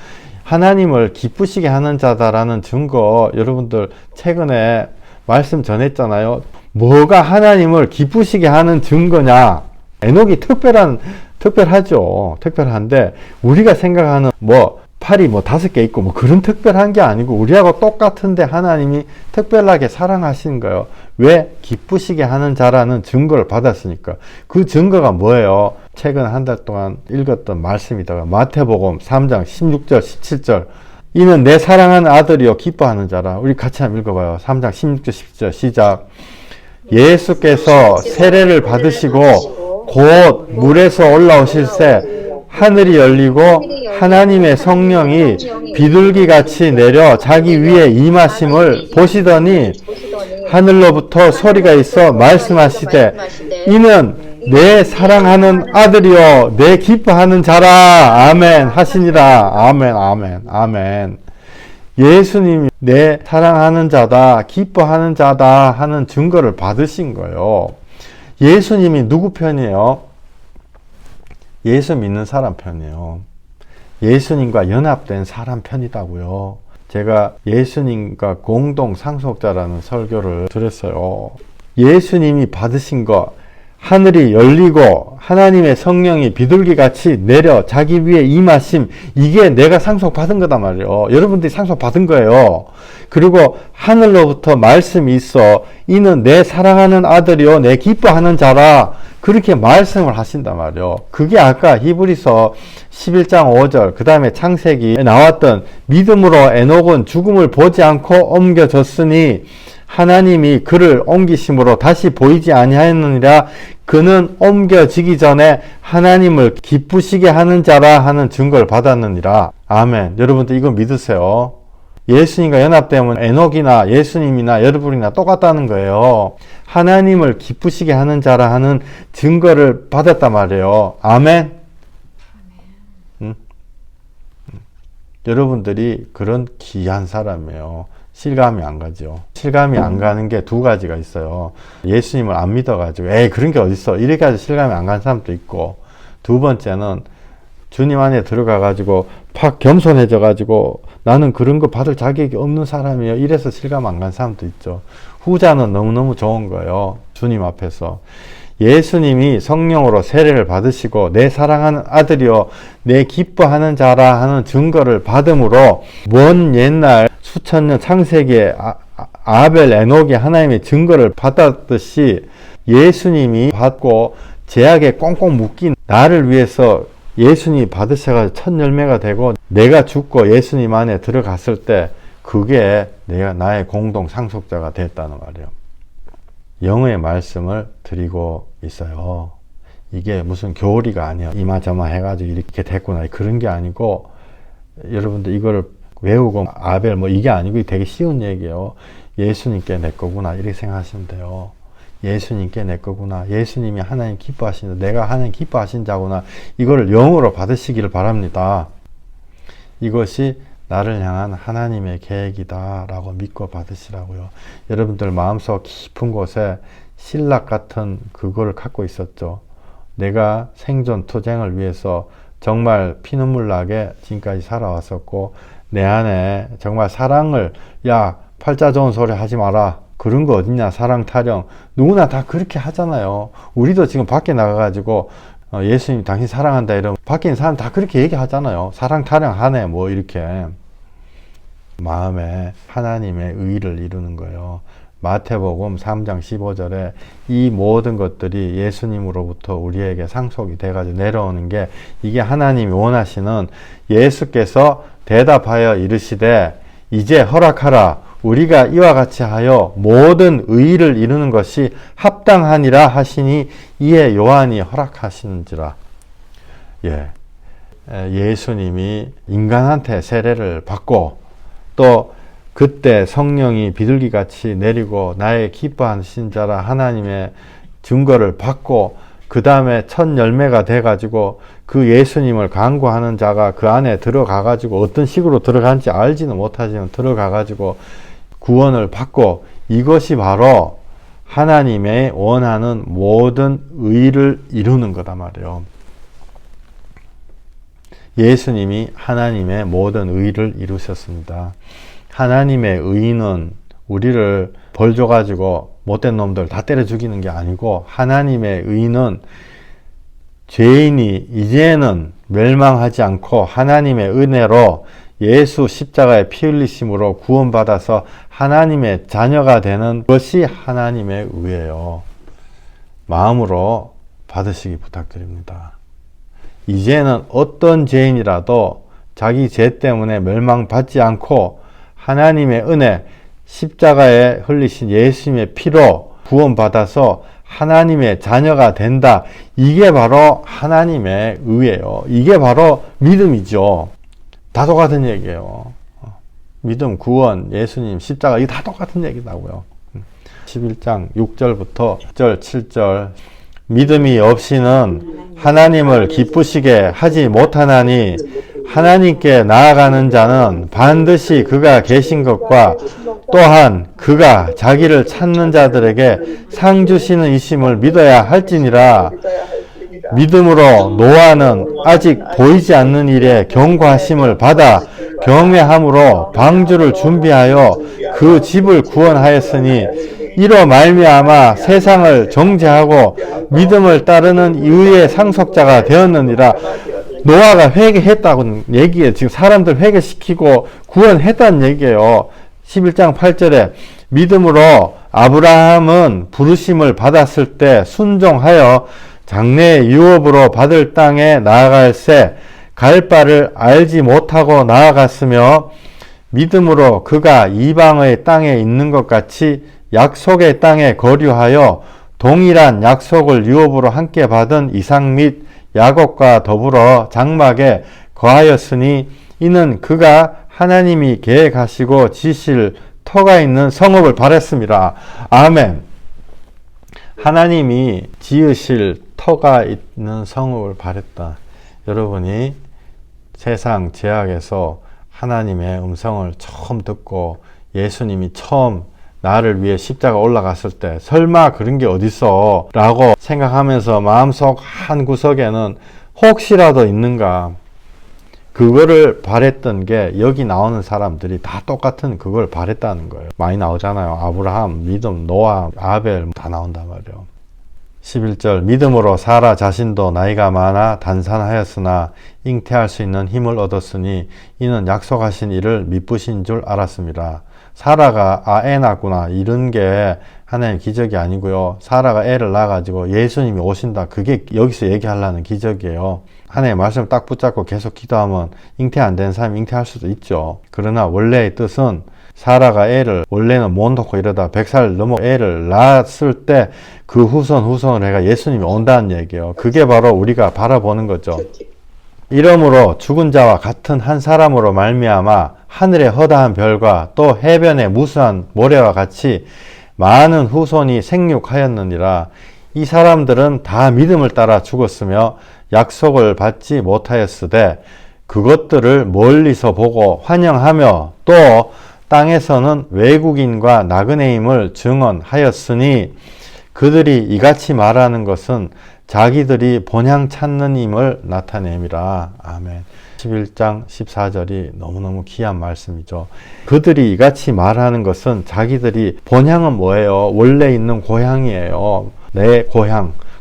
하나님을 기쁘시게 하는 자다라는 증거, 여러분들 최근에 말씀 전했잖아요. 뭐가 하나님을 기쁘시게 하는 증거냐? 에녹이 특별하죠. 특별한데 우리가 생각하는 팔이 5개 있고 그런 특별한 게 아니고 우리하고 똑같은데 하나님이 특별하게 사랑하시는 거예요. 왜? 기쁘시게 하는 자라는 증거를 받았으니까. 그 증거가 뭐예요? 최근 한 달 동안 읽었던 말씀이다가 마태복음 3장 16절 17절 이는 내 사랑하는 아들이요 기뻐하는 자라. 우리 같이 한번 읽어봐요. 3장 16절 17절 시작. 예수께서 세례를 받으시고 곧 물에서 올라오실새 하늘이 열리고 하나님의 성령이 비둘기같이 내려 자기 위에 임하심을 보시더니 하늘로부터 소리가 있어 말씀하시되 이는 내 사랑하는 아들이요 내 기뻐하는 자라. 아멘 하시니라. 아멘 아멘 아멘. 예수님이 내 사랑하는 자다 기뻐하는 자다 하는 증거를 받으신 거예요. 예수님이 누구 편이에요? 예수 믿는 사람 편이에요. 예수님과 연합된 사람 편이다고요. 제가 예수님과 공동 상속자라는 설교를 들었어요. 예수님이 받으신 거, 하늘이 열리고 하나님의 성령이 비둘기같이 내려 자기 위에 임하심, 이게 내가 상속받은 거단 말이에요. 여러분들이 상속받은 거예요. 그리고 하늘로부터 말씀이 있어 이는 내 사랑하는 아들이요 내 기뻐하는 자라. 그렇게 말씀을 하신단 말이에요. 그게 아까 히브리서 11장 5절 그 다음에 창세기에 나왔던 믿음으로 에녹은 죽음을 보지 않고 옮겨졌으니 하나님이 그를 옮기심으로 다시 보이지 아니하였느니라. 그는 옮겨지기 전에 하나님을 기쁘시게 하는 자라 하는 증거를 받았느니라. 아멘. 여러분들 이거 믿으세요. 예수님과 연합되면 에녹이나 예수님이나 여러분이나 똑같다는 거예요. 하나님을 기쁘시게 하는 자라 하는 증거를 받았단 말이에요. 아멘. 여러분들이 그런 귀한 사람이에요. 실감이 안 가죠. 실감이 안 가는 게 두 가지가 있어요. 예수님을 안 믿어가지고 에이 그런 게 어딨어 이래가지고 실감이 안 가는 사람도 있고, 두 번째는 주님 안에 들어가가지고 팍 겸손해져가지고 나는 그런 거 받을 자격이 없는 사람이에요 이래서 실감 안 가는 사람도 있죠. 후자는 너무너무 좋은 거예요. 주님 앞에서 예수님이 성령으로 세례를 받으시고 내 사랑하는 아들이요 내 기뻐하는 자라 하는 증거를 받음으로 먼 옛날 수천 년 창세기에 아벨 에녹이 하나님의 증거를 받았듯이 예수님이 받고 제약에 꽁꽁 묶인 나를 위해서 예수님이 받으셔가지고 첫 열매가 되고 내가 죽고 예수님 안에 들어갔을 때 그게 내가 나의 공동 상속자가 됐다는 말이에요. 영의 말씀을 드리고 있어요. 이게 무슨 교리가 아니에요. 이마저마 해가지고 이렇게 됐구나 그런 게 아니고, 여러분들 이거를 외우고 아벨 이게 아니고 되게 쉬운 얘기예요. 예수님께 내 거구나 이렇게 생각하시면 돼요. 예수님께 내 거구나. 예수님이 하나님 기뻐하신다. 내가 하나님 기뻐하신 자구나. 이거를 영으로 받으시기를 바랍니다. 이것이 나를 향한 하나님의 계획이다 라고 믿고 받으시라고요. 여러분들 마음속 깊은 곳에 신락 같은 그거를 갖고 있었죠. 내가 생존 투쟁을 위해서 정말 피눈물 나게 지금까지 살아왔었고, 내 안에 정말 사랑을, 야 팔자 좋은 소리 하지 마라 그런 거 어딨냐, 사랑 타령 누구나 다 그렇게 하잖아요. 우리도 지금 밖에 나가가지고 예수님 당신 사랑한다 이러면 밖에 있는 사람 다 그렇게 얘기하잖아요. 사랑 타령하네 이렇게. 마음에 하나님의 의를 이루는 거예요. 마태복음 3장 15절에 이 모든 것들이 예수님으로부터 우리에게 상속이 돼가지고 내려오는 게, 이게 하나님이 원하시는, 예수께서 대답하여 이르시되 이제 허락하라. 우리가 이와 같이 하여 모든 의를 이루는 것이 합당하니라 하시니 이에 요한이 허락하시는지라. 예수님이 인간한테 세례를 받고 또 그때 성령이 비둘기같이 내리고 나의 기뻐하신 자라 하나님의 증거를 받고 그 다음에 첫 열매가 돼가지고 그 예수님을 간구하는 자가 그 안에 들어가가지고 어떤 식으로 들어간지 알지는 못하지만 들어가가지고 구원을 받고 이것이 바로 하나님의 원하는 모든 의를 이루는 거다 말이에요. 예수님이 하나님의 모든 의를 이루셨습니다. 하나님의 의는 우리를 벌 줘가지고 못된 놈들 다 때려 죽이는 게 아니고 하나님의 의는 죄인이 이제는 멸망하지 않고 하나님의 은혜로 예수 십자가의 피 흘리심으로 구원받아서 하나님의 자녀가 되는 것이 하나님의 의예요. 마음으로 받으시기 부탁드립니다. 이제는 어떤 죄인이라도 자기 죄 때문에 멸망받지 않고 하나님의 은혜, 십자가에 흘리신 예수님의 피로 구원받아서 하나님의 자녀가 된다. 이게 바로 하나님의 의예요. 이게 바로 믿음이죠. 다 똑같은 얘기예요. 믿음, 구원, 예수님, 십자가 이게 다 똑같은 얘기다고요. 11장 6절부터 6절, 7절 믿음이 없이는 하나님을 기쁘시게 하지 못하나니 하나님께 나아가는 자는 반드시 그가 계신 것과 또한 그가 자기를 찾는 자들에게 상 주시는 이심을 믿어야 할지니라. 믿음으로 노아는 아직 보이지 않는 일에 경고하심을 받아 경외함으로 방주를 준비하여 그 집을 구원하였으니 이로 말미암아 세상을 정죄하고 믿음을 따르는 의의 상속자가 되었느니라. 노아가 회개했다고 얘기해요. 지금 사람들 회개시키고 구원했다는 얘기예요. 11장 8절에 믿음으로 아브라함은 부르심을 받았을 때 순종하여 장래의 유업으로 받을 땅에 나아갈새 갈 바를 알지 못하고 나아갔으며 믿음으로 그가 이방의 땅에 있는 것 같이 약속의 땅에 거류하여 동일한 약속을 유업으로 함께 받은 이삭 및 야곱과 더불어 장막에 거하였으니 이는 그가 하나님이 계획하시고 지실 터가 있는 성읍을 바랬습니다. 아멘. 하나님이 지으실 터가 있는 성읍을 바랬다. 여러분이 세상 죄악에서 하나님의 음성을 처음 듣고 예수님이 처음 나를 위해 십자가 올라갔을 때 설마 그런 게 어딨어 라고 생각하면서 마음속 한 구석에는 혹시라도 있는가, 그거를 바랬던 게 여기 나오는 사람들이 다 똑같은 그걸 바랬다는 거예요. 많이 나오잖아요. 아브라함, 믿음, 노아, 아벨 다 나온단 말이에요. 11절 믿음으로 사라 자신도 나이가 많아 단산하였으나 잉태할 수 있는 힘을 얻었으니 이는 약속하신 이를 미쁘신 줄 알았습니다. 사라가 애 낳구나 이런 게 하나님 기적이 아니고요. 사라가 애를 낳아가지고 예수님이 오신다. 그게 여기서 얘기하려는 기적이에요. 하나님의 말씀을 딱 붙잡고 계속 기도하면 잉태 안 되는 사람이 잉태할 수도 있죠. 그러나 원래의 뜻은 사라가 애를 원래는 못 낳고 이러다 100살 넘어 애를 낳았을 때 그 후손을 해가 예수님이 온다는 얘기예요. 그게 바로 우리가 바라보는 거죠. 이러므로 죽은 자와 같은 한 사람으로 말미암아 하늘의 허다한 별과 또 해변의 무수한 모래와 같이 많은 후손이 생육하였느니라. 이 사람들은 다 믿음을 따라 죽었으며 약속을 받지 못하였으되 그것들을 멀리서 보고 환영하며 또 땅에서는 외국인과 나그네임을 증언하였으니 그들이 이같이 말하는 것은 자기들이 본향 찾는 임을 나타냄이라. 아멘. 11장 14절이 너무너무 귀한 말씀이죠. 그들이 이같이 말하는 것은 자기들이 본향은 뭐예요? 원래 있는 고향이에요. 내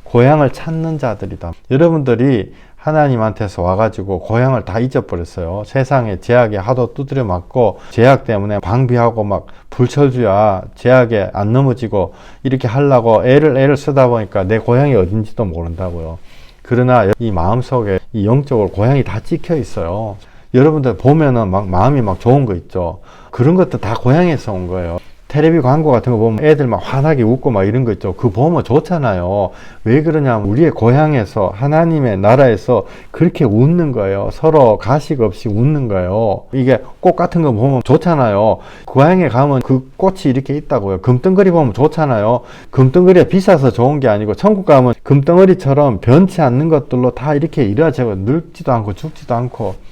고향을 찾는 자들이다. 여러분들이 하나님한테서 와가지고 고향을 다 잊어버렸어요. 세상에 죄악에 하도 두드려 맞고 죄악 때문에 방비하고 막 불철주야 죄악에 안 넘어지고 이렇게 하려고 애를 쓰다 보니까 내 고향이 어딘지도 모른다고요. 그러나 이 마음속에 이 영적으로 고향이 다 찍혀 있어요. 여러분들 보면은 막 마음이 막 좋은 거 있죠. 그런 것도 다 고향에서 온 거예요. 텔레비 광고 같은 거 보면 애들 막 환하게 웃고 막 이런 거 있죠. 그거 보면 좋잖아요. 왜 그러냐면 우리의 고향에서 하나님의 나라에서 그렇게 웃는 거예요. 서로 가식 없이 웃는 거예요. 이게 꽃 같은 거 보면 좋잖아요. 고향에 가면 그 꽃이 이렇게 있다고요. 금덩어리 보면 좋잖아요. 금덩어리가 비싸서 좋은 게 아니고 천국 가면 금덩어리처럼 변치 않는 것들로 다 이렇게 이루어지고 늙지도 않고 죽지도 않고.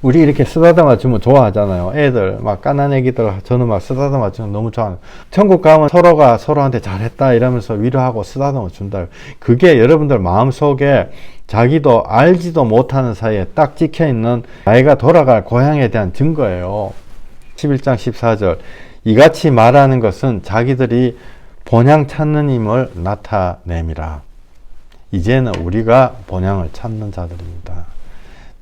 우리 이렇게 쓰다듬어 주면 좋아하잖아요. 애들 막 까난 애기들 저는 막 쓰다듬어 주면 너무 좋아해요. 천국 가면 서로가 서로한테 잘했다 이러면서 위로하고 쓰다듬어 준다. 그게 여러분들 마음속에 자기도 알지도 못하는 사이에 딱 찍혀있는 나이가 돌아갈 고향에 대한 증거예요. 11장 14절 이같이 말하는 것은 자기들이 본향 찾는 힘을 나타냄이라. 이제는 우리가 본향을 찾는 자들입니다.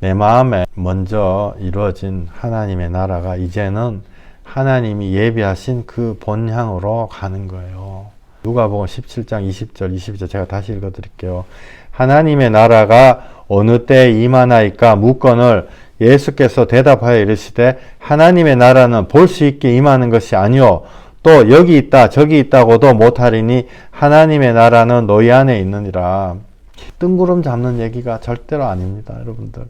내 마음에 먼저 이루어진 하나님의 나라가 이제는 하나님이 예비하신 그 본향으로 가는 거예요. 누가복음 17장 20절 22절 제가 다시 읽어 드릴게요. 하나님의 나라가 어느 때에 임하나이까 묻거늘 예수께서 대답하여 이르시되 하나님의 나라는 볼 수 있게 임하는 것이 아니요 또 여기 있다 저기 있다고도 못하리니 하나님의 나라는 너희 안에 있느니라. 뜬구름 잡는 얘기가 절대로 아닙니다, 여러분들.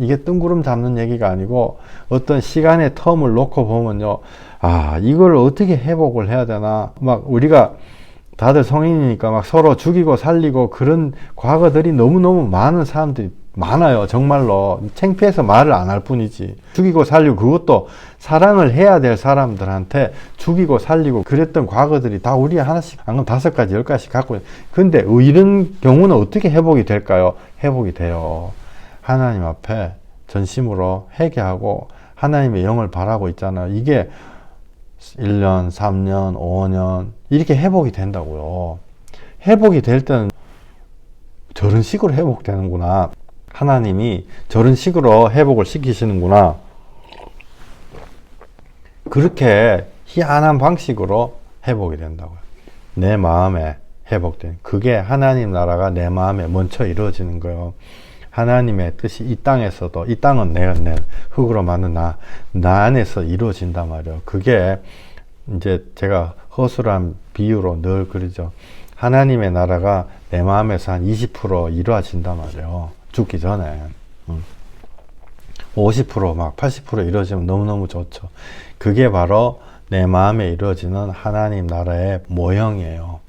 이게 뜬구름 잡는 얘기가 아니고 어떤 시간의 텀을 놓고 보면요, 아 이걸 어떻게 회복을 해야 되나. 막 우리가 다들 성인이니까 막 서로 죽이고 살리고 그런 과거들이 너무너무 많은 사람들이 많아요. 정말로 창피해서 말을 안 할 뿐이지. 죽이고 살리고 그것도 사랑을 해야 될 사람들한테 죽이고 살리고 그랬던 과거들이 다 우리 하나씩 안 그러면 5가지 10가지씩 갖고 있어요. 근데 이런 경우는 어떻게 회복이 될까요? 회복이 돼요. 하나님 앞에 전심으로 회개하고 하나님의 영을 바라고 있잖아요. 이게 1년, 3년, 5년 이렇게 회복이 된다고요. 회복이 될 때는 저런 식으로 회복되는구나. 하나님이 저런 식으로 회복을 시키시는구나. 그렇게 희한한 방식으로 회복이 된다고요. 내 마음에 회복된. 그게 하나님 나라가 내 마음에 먼저 이루어지는 거예요. 하나님의 뜻이 이 땅에서도, 이 땅은 내가 내 흙으로 만든 나 안에서 이루어진단 말이에요. 그게 이제 제가 허술한 비유로 늘 그러죠. 하나님의 나라가 내 마음에서 한 20% 이루어진단 말이에요. 죽기 전에. 50% 막 80% 이루어지면 너무너무 좋죠. 그게 바로 내 마음에 이루어지는 하나님 나라의 모형이에요.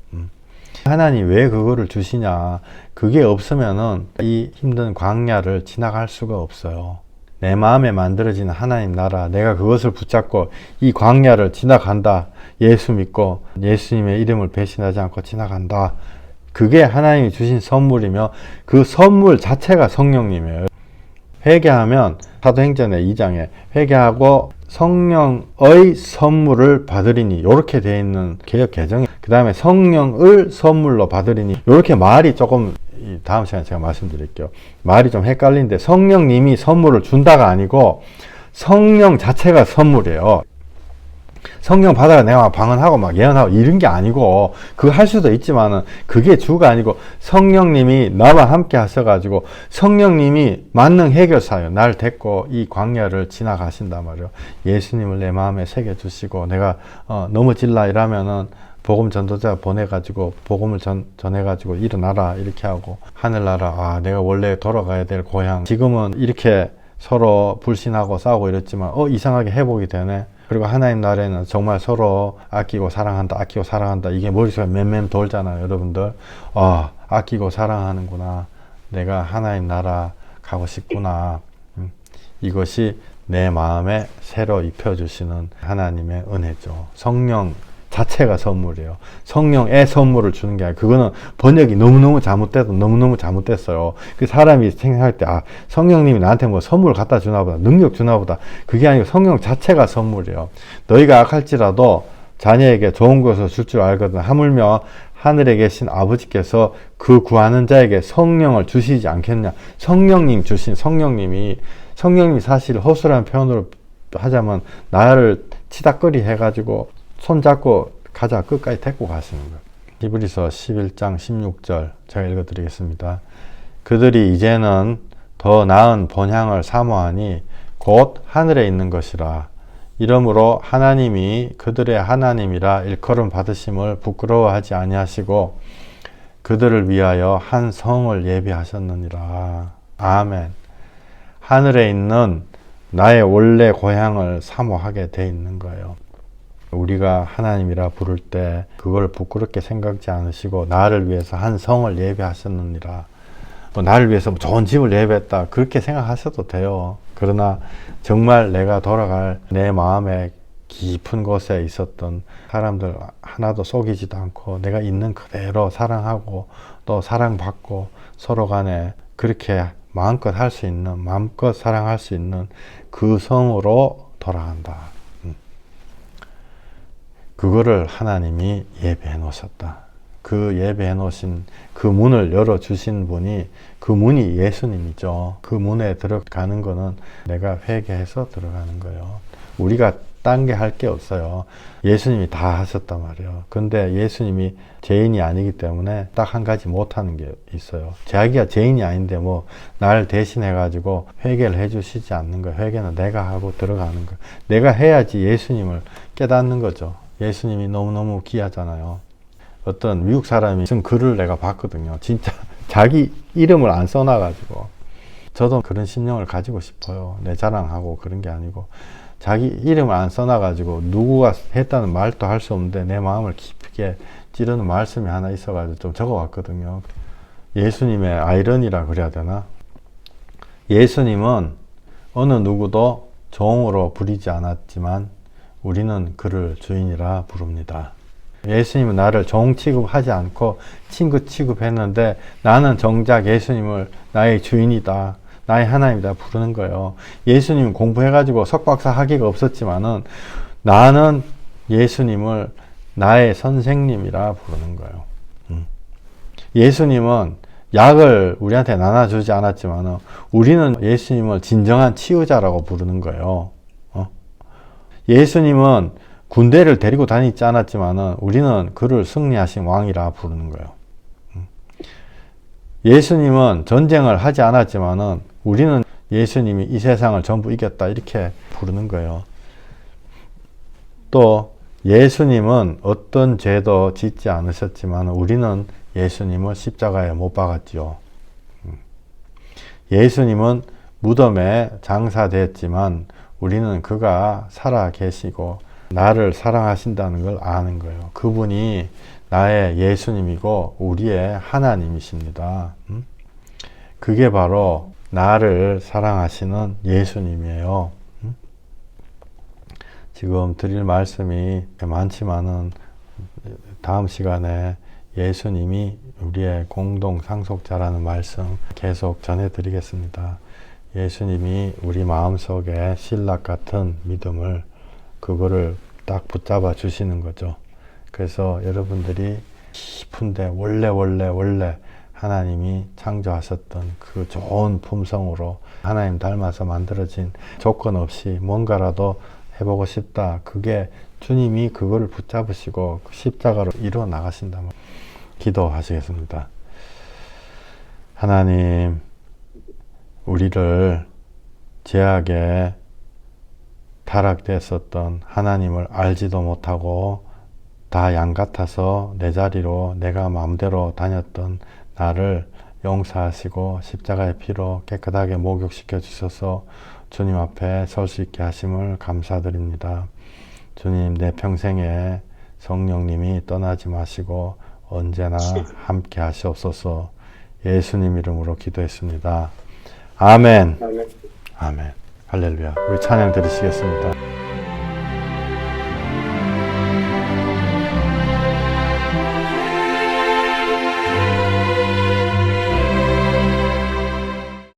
하나님 왜 그거를 주시냐. 그게 없으면은 이 힘든 광야를 지나갈 수가 없어요. 내 마음에 만들어지는 하나님 나라, 내가 그것을 붙잡고 이 광야를 지나간다. 예수 믿고 예수님의 이름을 배신하지 않고 지나간다. 그게 하나님이 주신 선물이며 그 선물 자체가 성령님이에요. 회개하면 사도행전의 2장에 회개하고 성령의 선물을 받으리니 이렇게 되어 있는 개역 개정이 그 다음에 성령을 선물로 받으리니 이렇게 말이 조금 다음 시간에 제가 말씀드릴게요. 말이 좀 헷갈리는데 성령님이 선물을 준다가 아니고 성령 자체가 선물이에요. 성령 받아가 내가 막 방언하고 막 예언하고 이런 게 아니고 그거 할 수도 있지만은 그게 주가 아니고 성령님이 나와 함께 하셔가지고 성령님이 만능 해결사예요. 날 데리고 이 광야를 지나가신단 말이에요. 예수님을 내 마음에 새겨주시고 내가 넘어질라 이러면은 복음 전도자 보내가지고 복음을 전해가지고 일어나라 이렇게 하고 하늘나라 아 내가 원래 돌아가야 될 고향 지금은 이렇게 서로 불신하고 싸우고 이랬지만 이상하게 회복이 되네. 그리고 하나님 나라에는 정말 서로 아끼고 사랑한다 이게 머릿속에 맴맴 돌잖아요. 여러분들 아끼고 사랑하는구나. 내가 하나님 나라 가고 싶구나. 이것이 내 마음에 새로 입혀주시는 하나님의 은혜죠. 성령 자체가 선물이에요. 성령의 선물을 주는 게 아니라 그거는 번역이 너무너무 잘못됐어요. 그 사람이 생각할 때 성령님이 나한테 뭐 선물 갖다 주나 보다 능력 주나 보다 그게 아니고 성령 자체가 선물이에요. 너희가 악할지라도 자녀에게 좋은 것을 줄 줄 알거든. 하물며 하늘에 계신 아버지께서 그 구하는 자에게 성령을 주시지 않겠냐. 성령님 주신 성령님이 사실 허술한 표현으로 하자면 나를 치닥거리 해가지고 손잡고 가자 끝까지 데리고 가시는 거예요. 히브리서 11장 16절 제가 읽어드리겠습니다. 그들이 이제는 더 나은 본향을 사모하니 곧 하늘에 있는 것이라. 이러므로 하나님이 그들의 하나님이라 일컬음 받으심을 부끄러워하지 아니하시고 그들을 위하여 한 성을 예비하셨느니라. 아멘. 하늘에 있는 나의 원래 고향을 사모하게 돼 있는 거예요. 우리가 하나님이라 부를 때 그걸 부끄럽게 생각지 않으시고 나를 위해서 한 성을 예비하셨느니라. 또 나를 위해서 좋은 집을 예배했다, 그렇게 생각하셔도 돼요. 그러나 정말 내가 돌아갈 내 마음의 깊은 곳에 있었던 사람들 하나도 속이지도 않고 내가 있는 그대로 사랑하고 또 사랑받고 서로 간에 그렇게 마음껏 할 수 있는, 마음껏 사랑할 수 있는 그 성으로 돌아간다. 그거를 하나님이 예배해 놓으셨다. 그 예배해 놓으신 그 문을 열어주신 분이, 그 문이 예수님이죠. 그 문에 들어가는 거는 내가 회개해서 들어가는 거예요. 우리가 딴 게 할 게 없어요. 예수님이 다 하셨단 말이에요. 근데 예수님이 죄인이 아니기 때문에 딱 한 가지 못하는 게 있어요. 자기가 죄인이 아닌데 뭐 날 대신해 가지고 회개를 해 주시지 않는 거예요. 회개는 내가 하고 들어가는 거예요. 내가 해야지 예수님을 깨닫는 거죠. 예수님이 너무너무 귀하잖아요. 어떤 미국 사람이 쓴 글을 내가 봤거든요. 진짜 자기 이름을 안 써놔가지고. 저도 그런 심령을 가지고 싶어요. 내 자랑하고 그런 게 아니고 자기 이름을 안 써놔가지고 누구가 했다는 말도 할 수 없는데 내 마음을 깊게 찌르는 말씀이 하나 있어가지고 좀 적어왔거든요. 예수님의 아이러니라 그래야 되나? 예수님은 어느 누구도 종으로 부리지 않았지만 우리는 그를 주인이라 부릅니다. 예수님은 나를 종 취급하지 않고 친구 취급했는데 나는 정작 예수님을 나의 주인이다, 나의 하나님이다 부르는 거예요. 예수님 공부해가지고 석박사 학위가 없었지만은 나는 예수님을 나의 선생님이라 부르는 거예요. 예수님은 약을 우리한테 나눠주지 않았지만은 우리는 예수님을 진정한 치유자라고 부르는 거예요. 예수님은 군대를 데리고 다니지 않았지만은 우리는 그를 승리하신 왕이라 부르는 거예요. 예수님은 전쟁을 하지 않았지만은 우리는 예수님이 이 세상을 전부 이겼다, 이렇게 부르는 거예요. 또 예수님은 어떤 죄도 짓지 않으셨지만 우리는 예수님을 십자가에 못 박았지요. 예수님은 무덤에 장사됐지만 우리는 그가 살아 계시고 나를 사랑하신다는 걸 아는 거예요. 그분이 나의 예수님이고 우리의 하나님이십니다. 그게 바로 나를 사랑하시는 예수님이에요. 지금 드릴 말씀이 많지만은 다음 시간에 예수님이 우리의 공동 상속자라는 말씀 계속 전해드리겠습니다. 예수님이 우리 마음속에 신락 같은 믿음을, 그거를 딱 붙잡아 주시는 거죠. 그래서 여러분들이 깊은데 원래 하나님이 창조하셨던 그 좋은 품성으로 하나님 닮아서 만들어진 조건 없이 뭔가라도 해보고 싶다. 그게 주님이 그거를 붙잡으시고 십자가로 이루어 나가신다면 기도하시겠습니다. 하나님, 우리를 죄악에 타락됐었던 하나님을 알지도 못하고 다 양 같아서 내 자리로 내가 마음대로 다녔던 나를 용서하시고 십자가의 피로 깨끗하게 목욕시켜 주셔서 주님 앞에 설 수 있게 하심을 감사드립니다. 주님, 내 평생에 성령님이 떠나지 마시고 언제나 함께 하시옵소서. 예수님 이름으로 기도했습니다. 아멘. 아멘. 할렐루야. 우리 찬양 드리시겠습니다.